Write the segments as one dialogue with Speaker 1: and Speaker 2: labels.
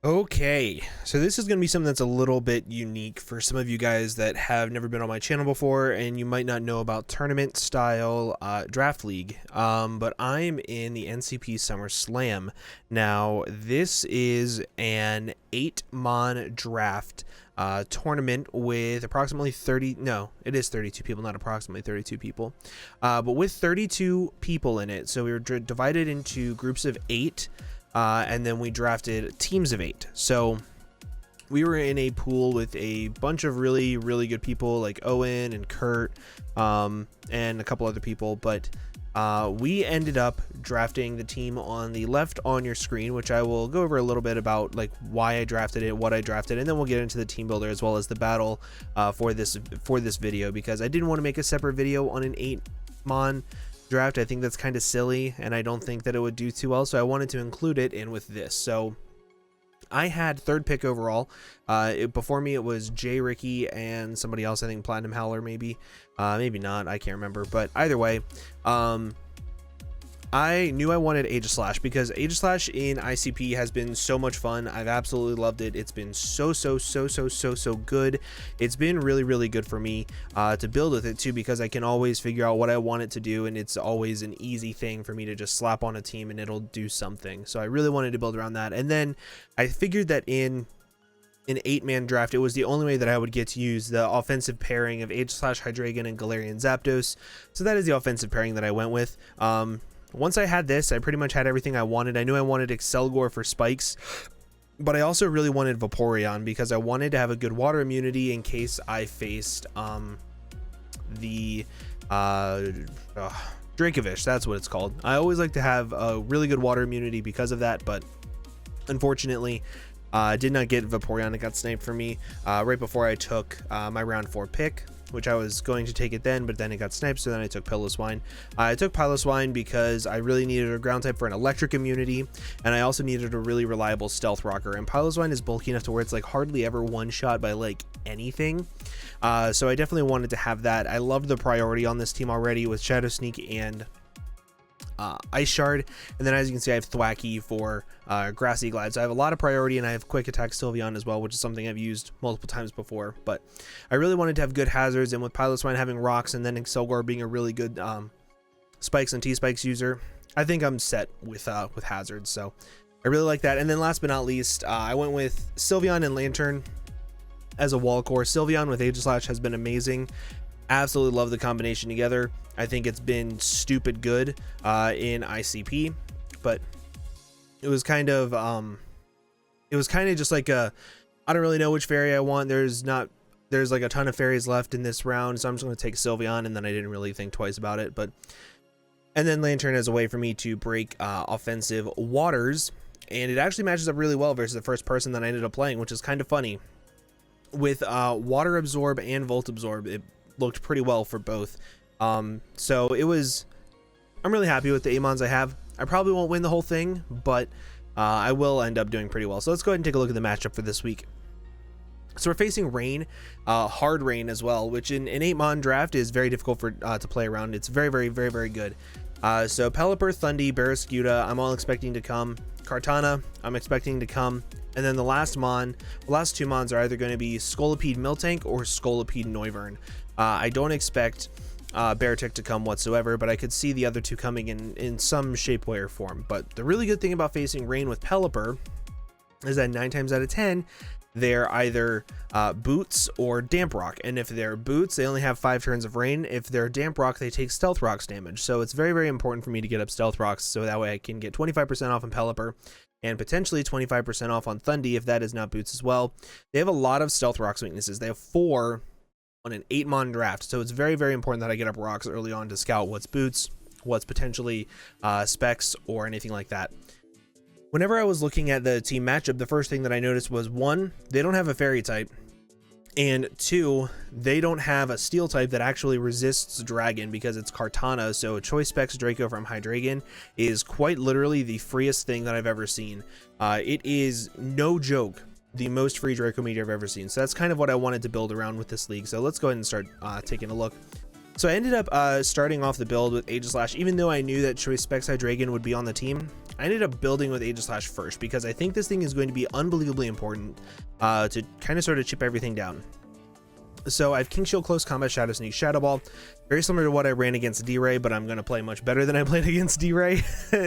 Speaker 1: Okay, so this is going to be something that's a little bit unique for some of you guys that have never been on my channel before, and you might not know about tournament style draft league. But I'm in the NCP Summer Slam. Now, this is an 8-mon draft tournament with approximately 30, no, it is 32 people, not approximately 32 people, but with 32 people in it. So we were divided into groups of 8. And then we drafted teams of 8. So we were in a pool with a bunch of really good people like Owen and Kurt, and a couple other people. But we ended up drafting the team on the left on your screen, which I will go over a little bit about, like why I drafted it, what I drafted, and then we'll get into the team builder as well as the battle for this video, because I didn't want to make a separate video on an 8-mon draft. I think that's kind of silly, and I don't think that it would do too well, so I wanted to include it in with this. So I had 3rd pick overall. Before me it was Jay, Ricky, and somebody else, I think Platinum Howler, maybe not, I can't remember, but either way, I knew I wanted Aegislash because Aegislash in ICP has been so much fun. I've absolutely loved it. It's been so good. It's been really good for me to build with it too, because I can always figure out what I want it to do, and it's always an easy thing for me to just slap on a team and it'll do something. So I really wanted to build around that, and then I figured that in an 8-man draft, it was the only way that I would get to use the offensive pairing of Aegislash, Hydreigon, and Galarian Zapdos. So that is the offensive pairing that I went with. Once I had this, I pretty much had everything I wanted. I knew I wanted Excelgor for spikes, but I also really wanted Vaporeon because I wanted to have a good water immunity in case I faced the Dracovish. That's what it's called. I always like to have a really good water immunity because of that, but unfortunately I did not get Vaporeon. It got sniped for me right before I took my round 4 pick, which I was going to take it then, but then it got sniped, so then I took Piloswine. I took Piloswine because I really needed a ground type for an electric immunity, and I also needed a really reliable stealth rocker, and Piloswine is bulky enough to where it's like hardly ever one-shot by like anything, so I definitely wanted to have that. I loved the priority on this team already with Shadow Sneak and Ice Shard, and then as you can see I have Thwackey for Grassy Glide. So I have a lot of priority, and I have Quick Attack Sylveon as well, which is something I've used multiple times before, but I really wanted to have good hazards, and with Piloswine having rocks and then Excelgor being a really good spikes and T-spikes user, I think I'm set with hazards, so I really like that. And then last but not least, I went with Sylveon and Lantern as a wall core. Sylveon with Aegislash has been amazing. Absolutely love the combination together. I think it's been stupid good in ICP, but it was kind of just like I don't really know which fairy I want. There's like a ton of fairies left in this round, so I'm just going to take Sylveon, and then I didn't really think twice about it. And then Lantern as a way for me to break offensive waters, and it actually matches up really well versus the first person that I ended up playing, which is kind of funny. With Water Absorb and Volt Absorb, it looked pretty well for both. So I'm really happy with the Amons I have. I probably won't win the whole thing, but I will end up doing pretty well. So let's go ahead and take a look at the matchup for this week. So we're facing Rain, hard Rain as well, which in an 8-mon draft is very difficult for to play around. It's very good. So Pelipper, Thundy, Barraskewda, I'm all expecting to come. Kartana, I'm expecting to come. And then the last 2 mons are either going to be Scolipede Miltank or Scolipede Noivern. I don't expect Beartic to come whatsoever, but I could see the other 2 coming in some shape, way, or form. But the really good thing about facing Rain with Pelipper is that 9 times out of 10, they're either Boots or Damp Rock. And if they're Boots, they only have 5 turns of Rain. If they're Damp Rock, they take Stealth Rocks damage. So it's very important for me to get up Stealth Rocks, so that way I can get 25% off on Pelipper and potentially 25% off on Thundy if that is not Boots as well. They have a lot of Stealth Rocks weaknesses. They have 4 on an 8-mon draft, so it's very important that I get up rocks early on to scout what's Boots, what's potentially Specs, or anything like that. Whenever I was looking at the team matchup, the first thing that I noticed was 1, they don't have a fairy type, and 2, they don't have a steel type that actually resists dragon because it's Kartana. So Choice Specs Draco from Hydreigon is quite literally the freest thing that I've ever seen. It is no joke the most free Draco meter I've ever seen. So that's kind of what I wanted to build around with this league. So let's go ahead and start taking a look. So I ended up starting off the build with Aegislash, even though I knew that Choice Specs Hydreigon would be on the team. I ended up building with Aegislash first because I think this thing is going to be unbelievably important to kind of sort of chip everything down. So I have King Shield, Close Combat, Shadow Sneak, Shadow Ball. Very similar to what I ran against D-Ray, but I'm going to play much better than I played against D-Ray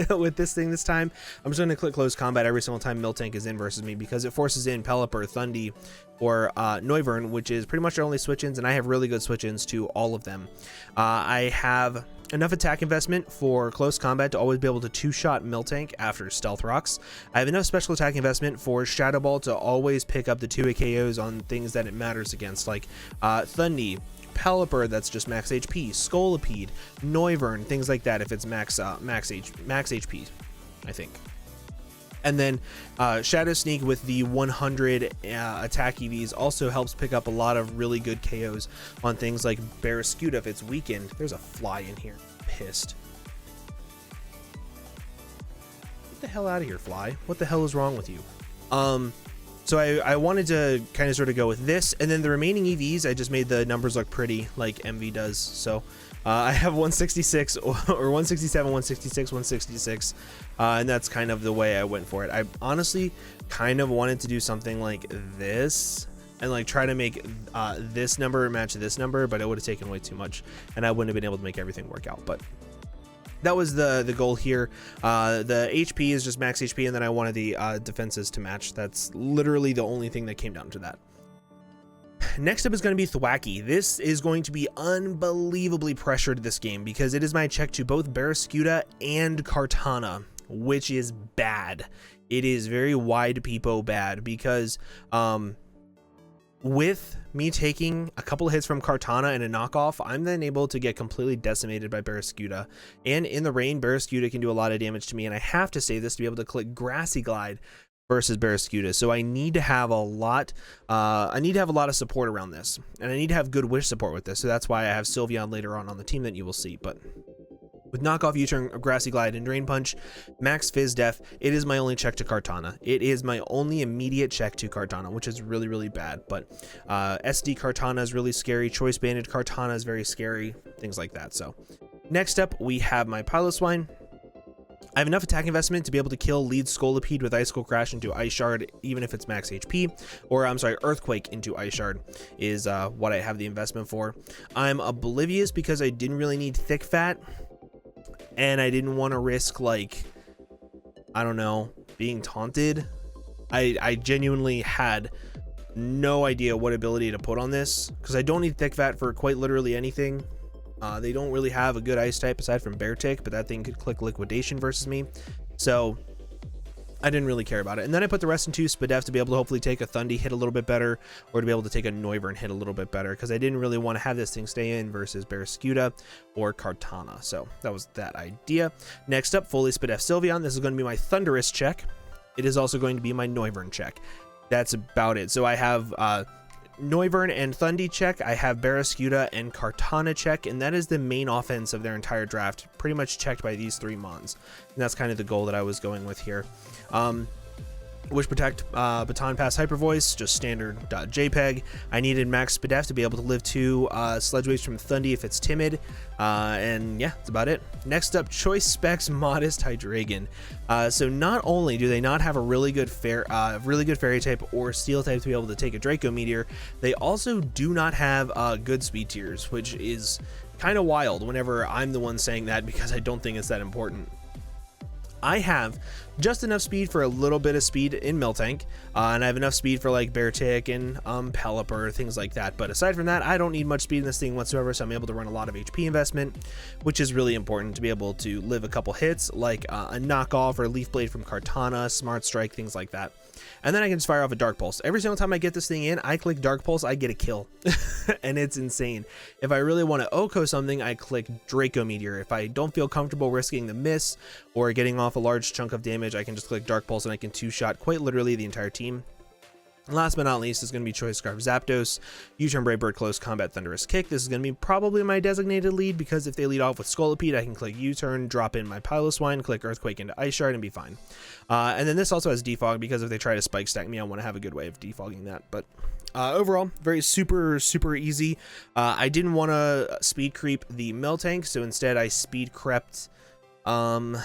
Speaker 1: with this thing this time. I'm just going to click Close Combat every single time Miltank is in versus me because it forces in Pelipper, Thundy, or Noivern, which is pretty much their only switch-ins, and I have really good switch-ins to all of them. I have enough attack investment for Close Combat to always be able to two-shot Miltank after Stealth Rocks. I have enough special attack investment for Shadow Ball to always pick up the 2-hit KOs on things that it matters against, like Thundy, Pelipper, that's just max HP, Scolipede, Noivern, things like that if it's max HP, I think. And then Shadow Sneak with the 100 attack EVs also helps pick up a lot of really good KOs on things like Barraskewda if it's weakened. There's a fly in here. Pissed. Get the hell out of here, fly. What the hell is wrong with you? So I wanted to kind of sort of go with this, and then the remaining EVs, I just made the numbers look pretty like MV does. So I have 166 or 167, 166, 166, and that's kind of the way I went for it. I honestly kind of wanted to do something like this and like try to make this number match this number, but it would have taken way too much, and I wouldn't have been able to make everything work out. But that was the goal here. The HP is just max HP, and then I wanted the defenses to match. That's literally the only thing that came down to that. Next up is going to be Thwackey. This is going to be unbelievably pressured this game because it is my check to both Barraskewda and Kartana, which is bad. It is very wide peepo bad because with me taking a couple of hits from Kartana and a knockoff, I'm then able to get completely decimated by Barraskewda. And in the rain, Barraskewda can do a lot of damage to me, and I have to say this to be able to click Grassy Glide versus Barraskewda. So I need to have a lot of support around this, and I need to have good wish support with this. So that's why I have Sylveon later on the team that you will see. But with knockoff, U-turn, Grassy Glide, and Drain Punch, max Fizz Def, it is my only check to Kartana. It is my only immediate check to Kartana, which is really, really bad. But SD Kartana is really scary. Choice Banded Kartana is very scary. Things like that. So next up, we have my Piloswine. I have enough attack investment to be able to kill lead Scolipede with Icicle Crash into Ice Shard, even if it's max HP, or I'm sorry, Earthquake into Ice Shard is what I have the investment for. I'm Oblivious because I didn't really need Thick Fat, and I didn't want to risk, like, I don't know, being taunted. I genuinely had no idea what ability to put on this because I don't need Thick Fat for quite literally anything. They don't really have a good ice type aside from Bear Tick, but that thing could click Liquidation versus me, so I didn't really care about it. And then I put the rest into Spadef to be able to hopefully take a Thundy hit a little bit better, or to be able to take a Noivern hit a little bit better, because I didn't really want to have this thing stay in versus Barraskewda or Kartana. So that was that idea. Next up, fully Spadef Sylveon. This is going to be my Thunderous check. It is also going to be my Noivern check. That's about it. So I have Noivern and Thundy check. I have Barraskewda and Kartana check, and that is the main offense of their entire draft, pretty much checked by these three mons, and that's kind of the goal that I was going with here. Wish Protect, Baton Pass, Hyper Voice, just standard JPEG. I needed max Spadef to be able to live 2 Sledge Waves from Thundy if it's timid, and yeah, that's about it. Next up, Choice Specs Modest Hydreigon. So not only do they not have a really good Fairy type or Steel type to be able to take a Draco Meteor, they also do not have good speed tiers, which is kind of wild whenever I'm the one saying that because I don't think it's that important. I have just enough speed for a little bit of speed in Miltank, and I have enough speed for like Bear Tick and Pelipper, things like that. But aside from that, I don't need much speed in this thing whatsoever, so I'm able to run a lot of HP investment, which is really important to be able to live a couple hits, like a knockoff or Leaf Blade from Kartana, Smart Strike, things like that. And then I can just fire off a Dark Pulse. Every single time I get this thing in, I click Dark Pulse, I get a kill. And it's insane. If I really want to OHKO something, I click Draco Meteor. If I don't feel comfortable risking the miss or getting off a large chunk of damage, I can just click Dark Pulse and I can two-shot quite literally the entire team. And last but not least is going to be Choice Scarf Zapdos, U-turn Brave Bird, Close Combat, Thunderous Kick. This is going to be probably my designated lead, because if they lead off with Scolipede, I can click U-turn, drop in my Piloswine, click Earthquake into Ice Shard, and be fine. And then this also has Defog, because if they try to Spike Stack me, I want to have a good way of defogging that. But overall, very super easy. I didn't want to speed creep the Miltank, so instead I speed crept... God.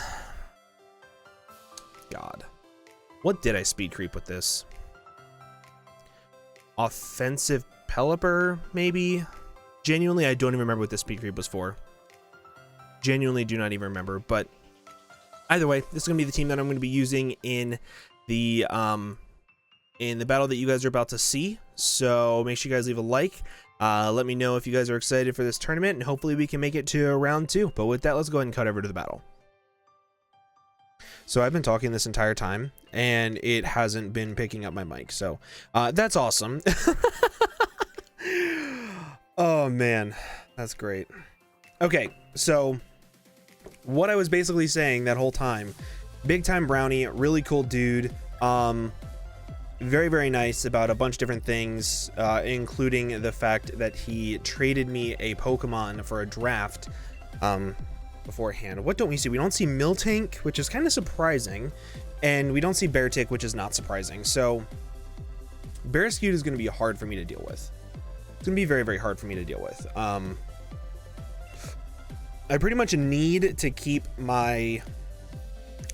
Speaker 1: What did I speed creep with this? Offensive Pelipper, maybe? Genuinely, I don't even remember what this speed creep was for. Genuinely do not even remember, but either way, this is going to be the team that I'm going to be using in the battle that you guys are about to see. So make sure you guys leave a like. Let me know if you guys are excited for this tournament, and hopefully we can make it to round 2. But with that, let's go ahead and cut over to the battle. So I've been talking this entire time, and it hasn't been picking up my mic, so that's awesome. Oh man, that's great. Okay, so what I was basically saying that whole time, big time brownie, really cool dude, very nice about a bunch of different things, including the fact that he traded me a Pokemon for a draft beforehand. What don't we see? We don't see Miltank, which is kind of surprising, and we don't see Beartic, which is not surprising. So Barraskewda is going to be hard for me to deal with. It's going to be very hard for me to deal with. I pretty much need to keep my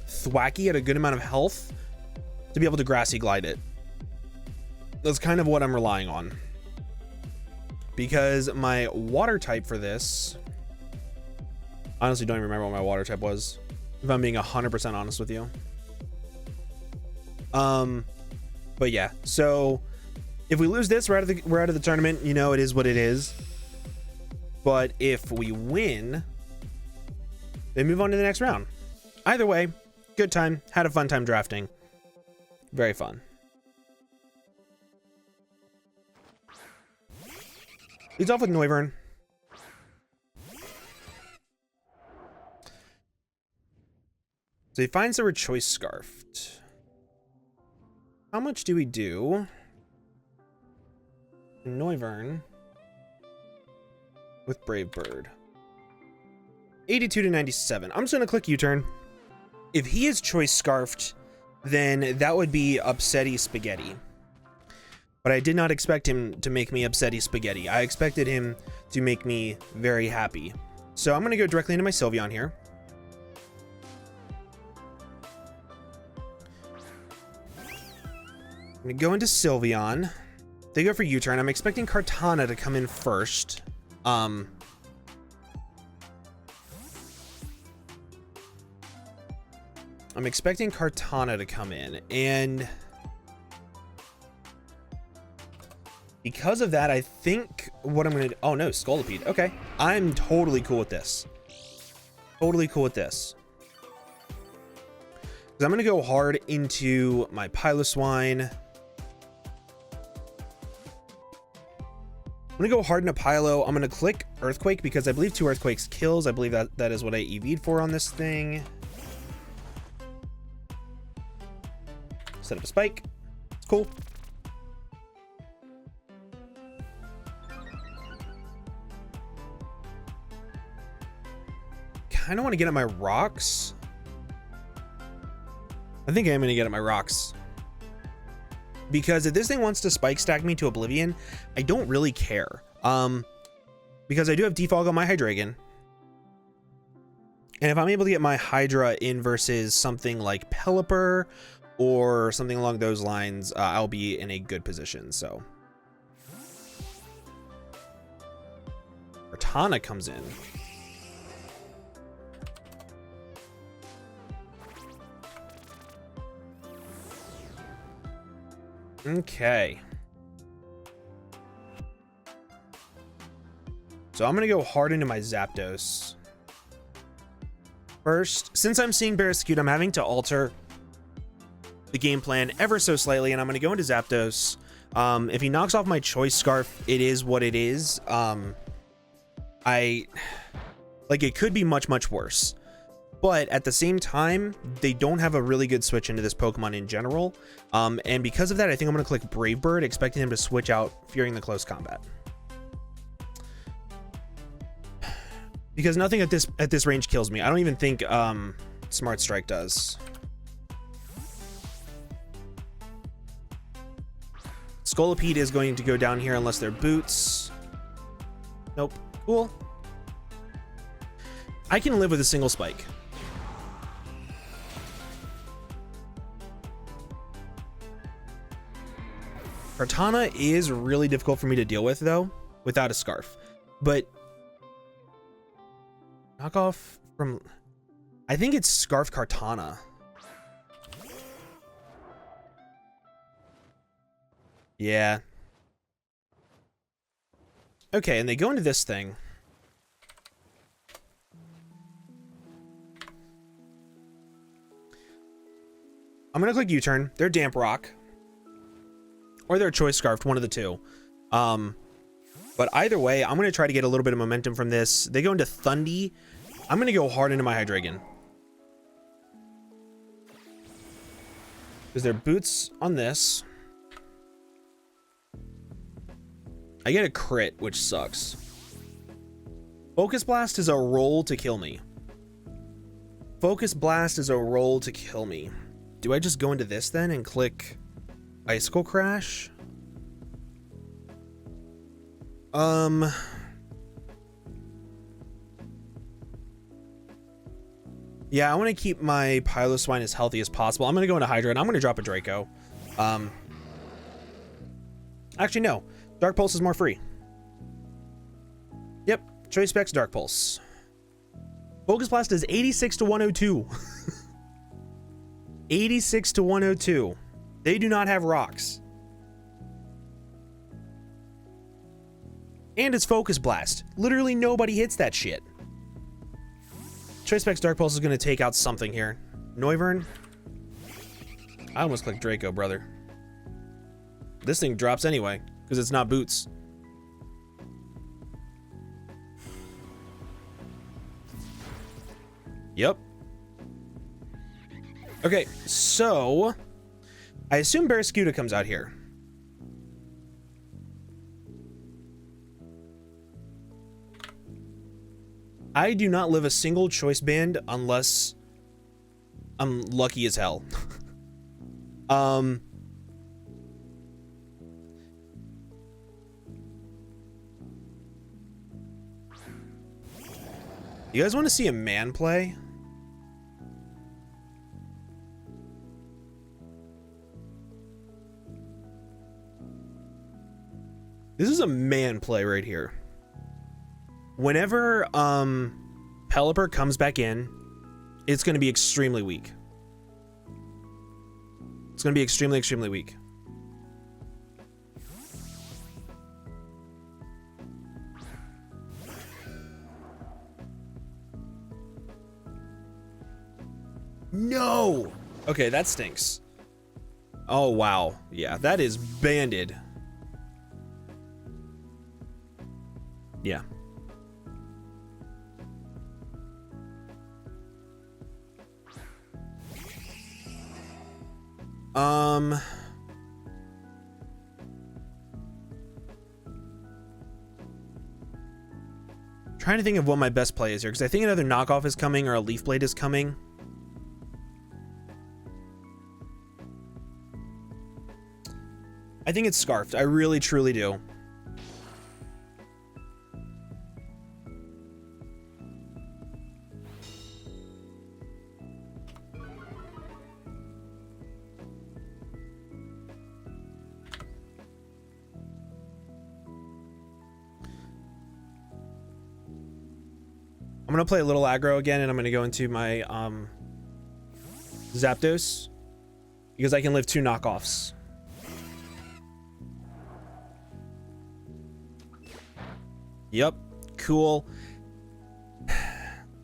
Speaker 1: Thwackey at a good amount of health to be able to Grassy Glide it. That's kind of what I'm relying on, because my water type for this, honestly don't even remember what my water type was, if I'm being 100% honest with you. But yeah, so if we lose this, we're out of the tournament. You know, it is what it is. But if we win, then move on to the next round. Either way, good time. Had a fun time drafting. Very fun. Leads off with Noivern. So he finds that we're Choice Scarfed. How much do we do? Noivern with Brave Bird. 82 to 97. I'm just going to click U-turn. If he is Choice Scarfed, then that would be Upsetty Spaghetti. But I did not expect him to make me Upsetty Spaghetti. I expected him to make me very happy. So I'm going to go directly into my Sylveon here. I'm going to go into Sylveon. They go for U-turn. I'm expecting Kartana to come in first. I'm expecting Kartana to come in, and because of that, I think what I'm gonna do, oh no, Scolipede. Okay, I'm totally cool with this. Totally cool with this. Because I'm gonna go hard into my Piloswine. I'm gonna go hard into Pylo. I'm gonna click Earthquake because I believe 2 Earthquakes kills. I believe that is what I EV'd for on this thing. Set up a spike. It's cool. Kind of want to get at my rocks. I think I'm going to get at my rocks. Because if this thing wants to spike stack me to oblivion, I don't really care. Because I do have defog on my Hydreigon. And if I'm able to get my Hydra in versus something like Pelipper or something along those lines, I'll be in a good position. So Kartana comes in. Okay. So I'm going to go hard into my Zapdos. First, since I'm seeing Barraskewda, I'm having to alter the game plan ever so slightly, and I'm going to go into Zapdos. If he knocks off my Choice Scarf, it is what it is. It could be much worse. But at the same time, they don't have a really good switch into this Pokemon in general. And because of that, I think I'm going to click Brave Bird, expecting him to switch out fearing the close combat. Because nothing at this range kills me. I don't even think Smart Strike does. Scolipede is going to go down here unless they're boots. Nope. Cool. I can live with a single spike. Kartana is really difficult for me to deal with, though, without a Scarf. But knockoff from... I think it's Scarf Kartana. Yeah. Okay, and they go into this thing. I'm going to click U-turn. They're Damp Rock. Or they're Choice Scarfed, one of the two. But either way, I'm going to try to get a little bit of momentum from this. They go into Thundy. I'm going to go hard into my Hydreigon. Because they're boots on this. I get a crit, which sucks. Focus Blast is a roll to kill me. Focus Blast is a roll to kill me. Do I just go into this then and click Icicle Crash? Yeah, I want to keep my Piloswine as healthy as possible. I'm going to go into Hydra and I'm going to drop a Draco. Actually, no. Dark Pulse is more free. Yep. Choice Specs, Dark Pulse. Focus Blast is 86 to 102. 86 to 102. They do not have rocks. And it's Focus Blast. Literally nobody hits that shit. Choice Specs Dark Pulse is going to take out something here. Noivern. I almost clicked Draco, brother. This thing drops anyway, because it's not boots. Yep. Okay, so I assume Barraskewda comes out here. I do not live a single choice band unless I'm lucky as hell. You guys want to see a man play? This is a man play right here. Whenever Pelipper comes back in, it's going to be extremely weak. It's going to be extremely, extremely weak. No! Okay, that stinks. Oh, wow. Yeah, that is banded. Yeah. Trying to think of what my best play is here, because I think another knockoff is coming or a Leaf Blade is coming. I think it's Scarfed. I really, truly do. I'm going to play a little aggro again, and I'm going to go into my Zapdos, because I can live 2 knockoffs. Yep, cool.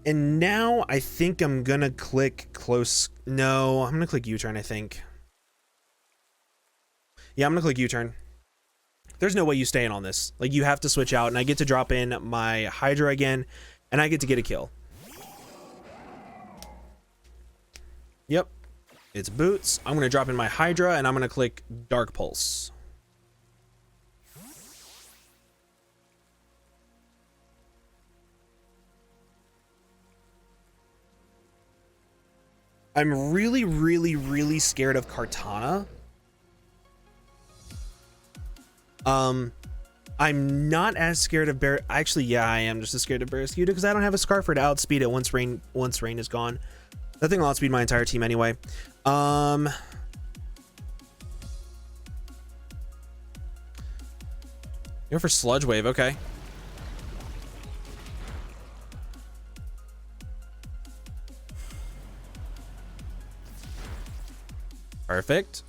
Speaker 1: And now I think I'm going to click close. No, I'm going to click U-turn, I think. Yeah, I'm going to click U-turn. There's no way you stay in on this. Like, you have to switch out, and I get to drop in my Hydra again. And I get to get a kill. Yep, it's boots. I'm going to drop in my Hydra, and I'm going to click Dark Pulse. I'm really, really, really scared of Kartana. I'm not as scared of Bear. Actually, yeah, I am just as scared of Barraskewda because I don't have a Scarfer to outspeed it once rain is gone. That thing will outspeed my entire team anyway. Go for Sludge Wave, okay. Perfect.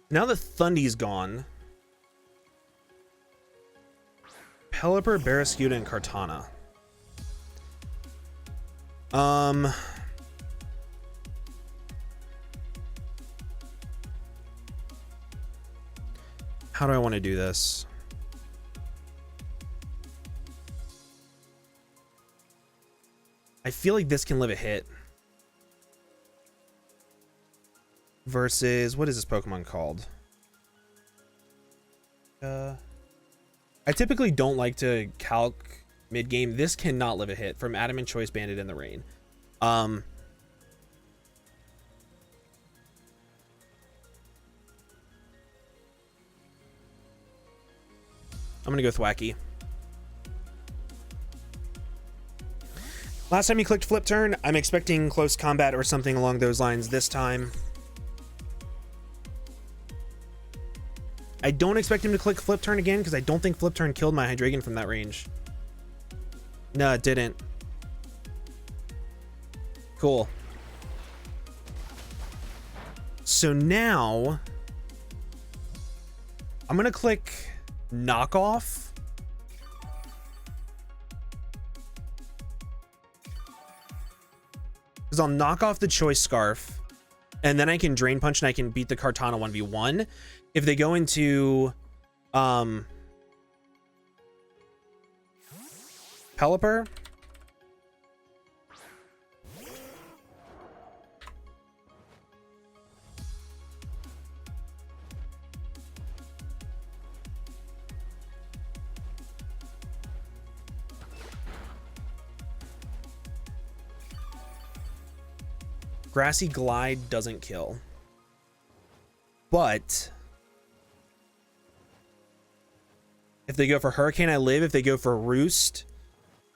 Speaker 1: Now that Thundy's gone, Pelipper, Barraskewda, and Kartana. How do I want to do this? I feel like this can live a hit. Versus, what is this Pokemon called? I typically don't like to calc mid-game. This cannot live a hit from Adamant Choice Bandit in the rain. I'm gonna go Thwackey. Last time he clicked Flip Turn, I'm expecting close combat or something along those lines this time. I don't expect him to click Flip Turn again because I don't think Flip Turn killed my Hydreigon from that range. No, it didn't. Cool. So now I'm gonna click Knockoff. Because I'll knock off the Choice Scarf, and then I can Drain Punch and I can beat the Kartana 1v1. If they go into Pelipper, Grassy Glide doesn't kill, but if they go for Hurricane, I live. If they go for Roost,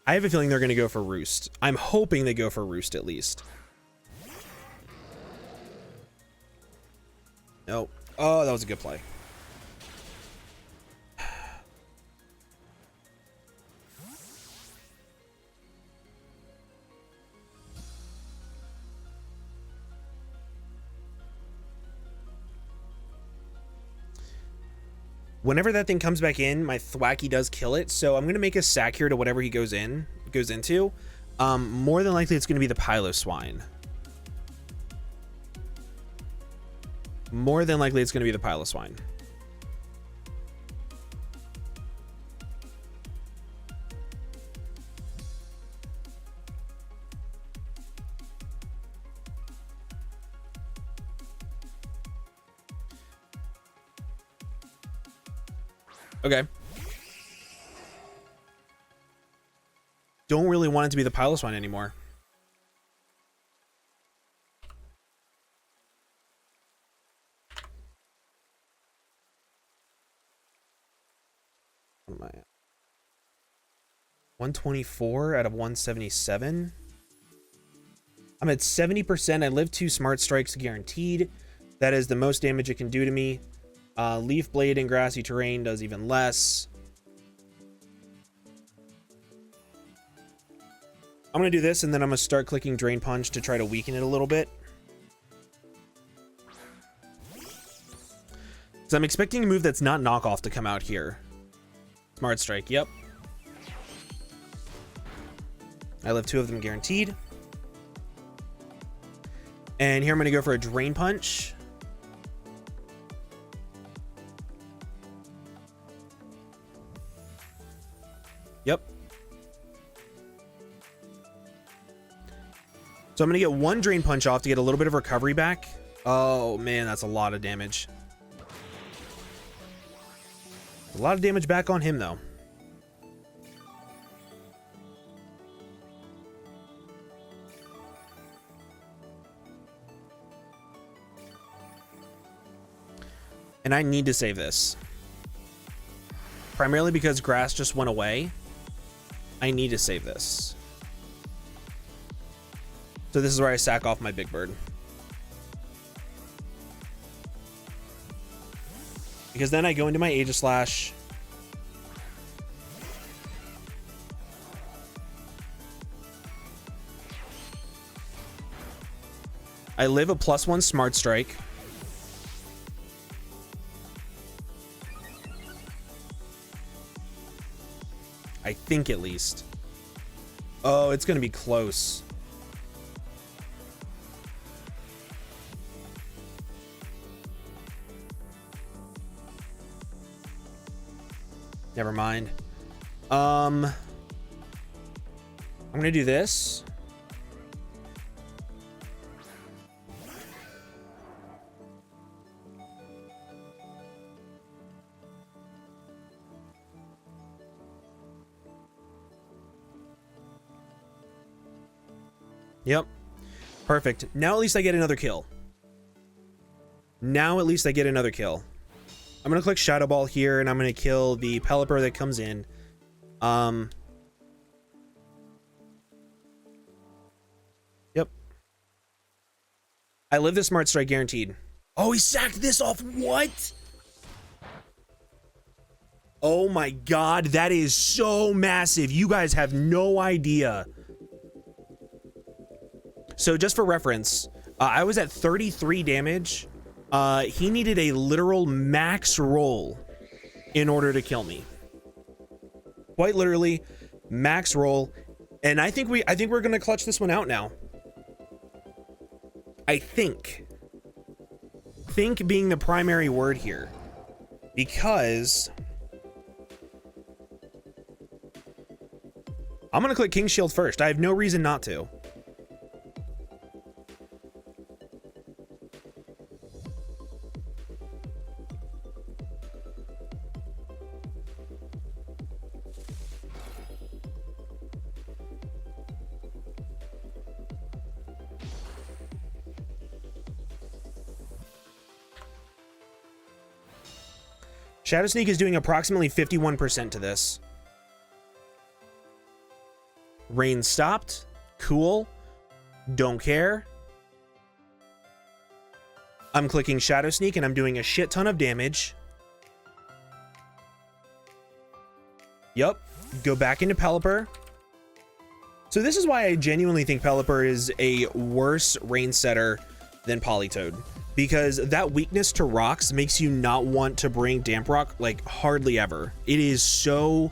Speaker 1: I have a feeling they're going to go for Roost. I'm hoping they go for Roost at least. Nope. Oh, that was a good play. Whenever that thing comes back in, my Thwackey does kill it, so I'm gonna make a sack here to whatever he goes into. More than likely, it's gonna be the Piloswine. More than likely, it's gonna be the Piloswine. Okay. Don't really want it to be the Piloswine anymore. What am I at? 124 out of 177. I'm at 70%. I live 2 Smart Strikes guaranteed. That is the most damage it can do to me. Leaf Blade in grassy terrain does even less. I'm going to do this, and then I'm going to start clicking Drain Punch to try to weaken it a little bit. So I'm expecting a move that's not Knockoff to come out here. Smart Strike, yep. I live 2 of them guaranteed. And here I'm going to go for a Drain Punch. Yep. So I'm gonna get one Drain Punch off to get a little bit of recovery back. Oh man, that's a lot of damage. A lot of damage back on him though. And I need to save this. Primarily because grass just went away. I need to save this. So this is where I sack off my big bird. Because then I go into my Aegislash. I live a +1 Smart Strike. I think at least. Oh, it's going to be close. Never mind. I'm going to do this. Yep. Perfect. Now at least I get another kill. Now at least I get another kill. I'm going to click Shadow Ball here, and I'm going to kill the Pelipper that comes in. Yep. I live the Smart Strike guaranteed. Oh, he sacked this off. What? Oh my god, that is so massive. You guys have no idea. So just for reference, I was at 33 damage. He needed a literal max roll in order to kill me. Quite literally, max roll. And I think we're gonna clutch this one out now. I think being the primary word here, because I'm gonna click King Shield first. I have no reason not to. Shadow Sneak is doing approximately 51% to this. Rain stopped. Cool. Don't care. I'm clicking Shadow Sneak and I'm doing a shit ton of damage. Yup. Go back into Pelipper. So this is why I genuinely think Pelipper is a worse rain setter than Politoed. Because that weakness to rocks makes you not want to bring Damp Rock, like, hardly ever. It is so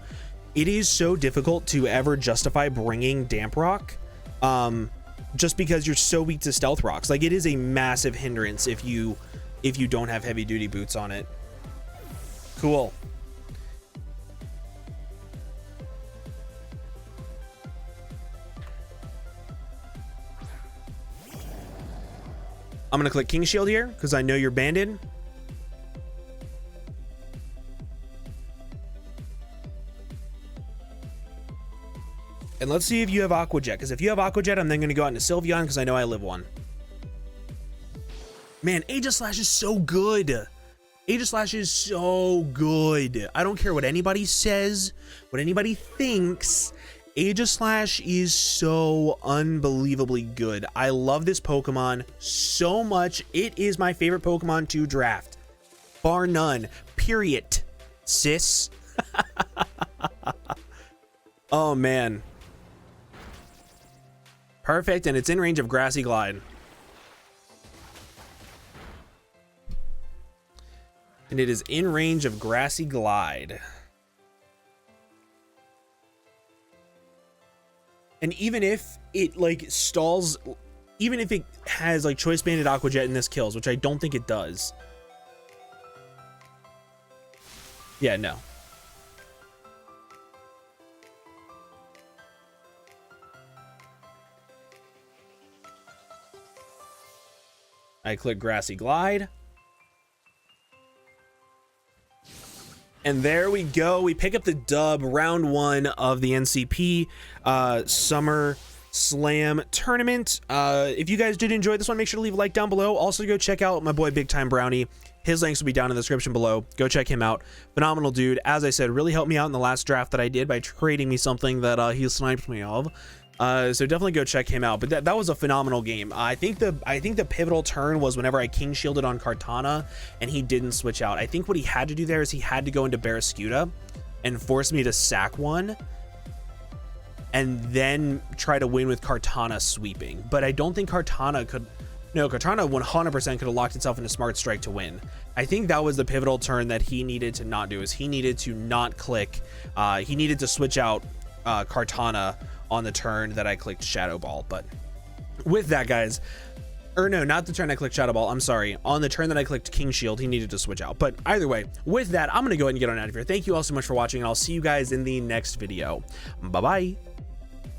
Speaker 1: difficult to ever justify bringing Damp Rock, just because you're so weak to Stealth Rocks. Like, it is a massive hindrance if you don't have heavy duty boots on it. Cool. I'm gonna click King Shield here because I know you're banded. And let's see if you have Aqua Jet, because if you have Aqua Jet, I'm then gonna go out into Sylveon because I know I live one. Man, Aegislash is so good. Aegislash is so good. I don't care what anybody says, what anybody thinks. Aegislash is so unbelievably good. I love this Pokemon so much. It is my favorite Pokemon to draft. Bar none. Period. Sis. Oh, man. Perfect, and it's in range of Grassy Glide. And it is in range of Grassy Glide. And even if it, like, stalls, even if it has, like, Choice Banded Aqua Jet in this kills, which I don't think it does. Yeah, no. I click Grassy Glide. And there we go. We pick up the dub, round 1 of the NCP Summer Slam Tournament. If you guys did enjoy this one, make sure to leave a like down below. Also, go check out my boy Big Time Brownie. His links will be down in the description below. Go check him out. Phenomenal dude. As I said, really helped me out in the last draft that I did by trading me something that he sniped me of. So definitely go check him out. But that was a phenomenal game. I think the pivotal turn was whenever I king shielded on Kartana and he didn't switch out. I think what he had to do there is he had to go into Barraskewda and force me to sack one and then try to win with Kartana sweeping. But I don't think Kartana could. No, Kartana 100% could have locked itself into Smart Strike to win. I think that was the pivotal turn that he needed to not do, is he needed to not click. He needed to switch out Kartana on the turn that I clicked Shadow Ball. But with that, guys, or no, not the turn I clicked Shadow Ball, I'm sorry. On the turn that I clicked King Shield, he needed to switch out. But either way, with that, I'm going to go ahead and get on out of here. Thank you all so much for watching, and I'll see you guys in the next video. Bye-bye.